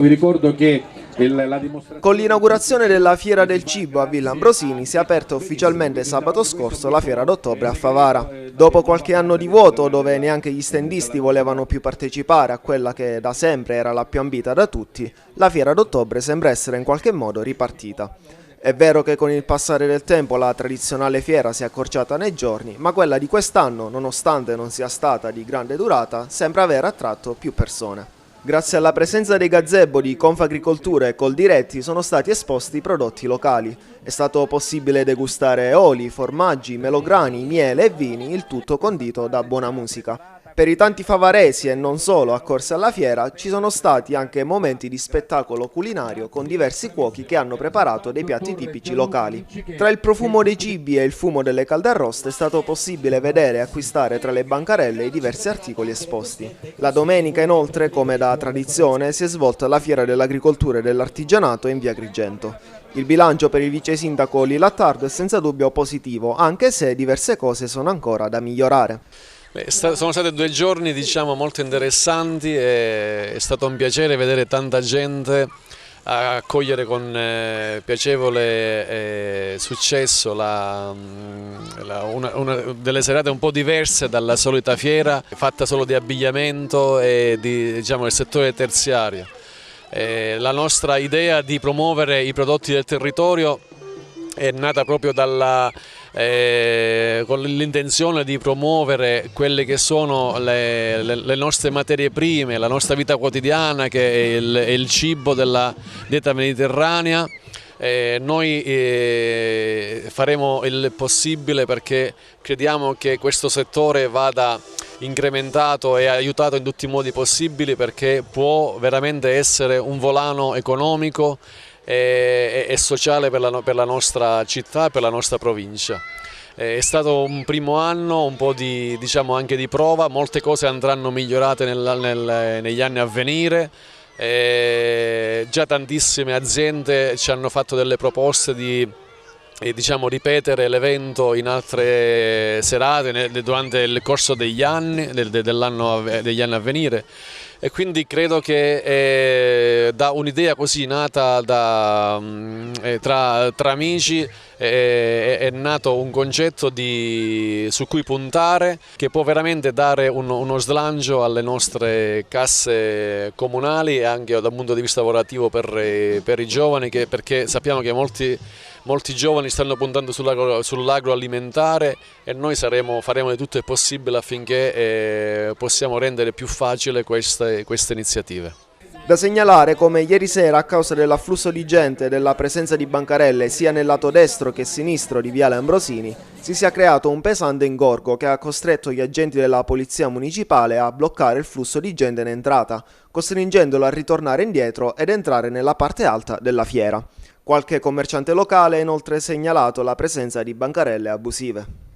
Vi ricordo che la dimostrazione... Con l'inaugurazione della Fiera del Cibo a Villa Ambrosini si è aperta ufficialmente sabato scorso la Fiera d'Ottobre a Favara. Dopo qualche anno di vuoto, dove neanche gli standisti volevano più partecipare a quella che da sempre era la più ambita da tutti, la Fiera d'Ottobre sembra essere in qualche modo ripartita. È vero che con il passare del tempo la tradizionale fiera si è accorciata nei giorni, ma quella di quest'anno, nonostante non sia stata di grande durata, sembra aver attratto più persone. Grazie alla presenza dei gazebo di Confagricoltura e Coldiretti sono stati esposti i prodotti locali. È stato possibile degustare oli, formaggi, melograni, miele e vini, il tutto condito da buona musica. Per i tanti favaresi e non solo accorsi alla fiera ci sono stati anche momenti di spettacolo culinario con diversi cuochi che hanno preparato dei piatti tipici locali. Tra il profumo dei cibi e il fumo delle caldarroste è stato possibile vedere e acquistare tra le bancarelle i diversi articoli esposti. La domenica inoltre, come da tradizione, si è svolta la fiera dell'agricoltura e dell'artigianato in via Agrigento. Il bilancio per il vice sindaco Oli Lattardo è senza dubbio positivo, anche se diverse cose sono ancora da migliorare. Sono stati 2 giorni molto interessanti e è stato un piacere vedere tanta gente accogliere con piacevole successo una delle serate un po' diverse dalla solita fiera, fatta solo di abbigliamento e del settore terziario. La nostra idea di promuovere i prodotti del territorio è nata proprio con l'intenzione di promuovere quelle che sono le nostre materie prime, la nostra vita quotidiana, che è il cibo della dieta mediterranea. Noi faremo il possibile perché crediamo che questo settore vada incrementato e aiutato in tutti i modi possibili, perché può veramente essere un volano economico e sociale per la nostra città e per la nostra provincia. È stato un primo anno un po' anche di prova, molte cose andranno migliorate negli anni a venire. Già tantissime aziende ci hanno fatto delle proposte di ripetere l'evento in altre serate durante il corso degli anni a venire. E quindi credo che da un'idea così nata tra amici è nato un concetto su cui puntare, che può veramente dare uno slancio alle nostre casse comunali e anche dal punto di vista lavorativo per i giovani, perché sappiamo che molti giovani stanno puntando sull'agroalimentare e noi faremo di tutto il possibile affinché possiamo rendere più facile queste iniziative. Da segnalare come ieri sera, a causa dell'afflusso di gente e della presenza di bancarelle sia nel lato destro che sinistro di Viale Ambrosini, si sia creato un pesante ingorgo che ha costretto gli agenti della Polizia Municipale a bloccare il flusso di gente in entrata, costringendolo a ritornare indietro ed entrare nella parte alta della fiera. Qualche commerciante locale ha inoltre segnalato la presenza di bancarelle abusive.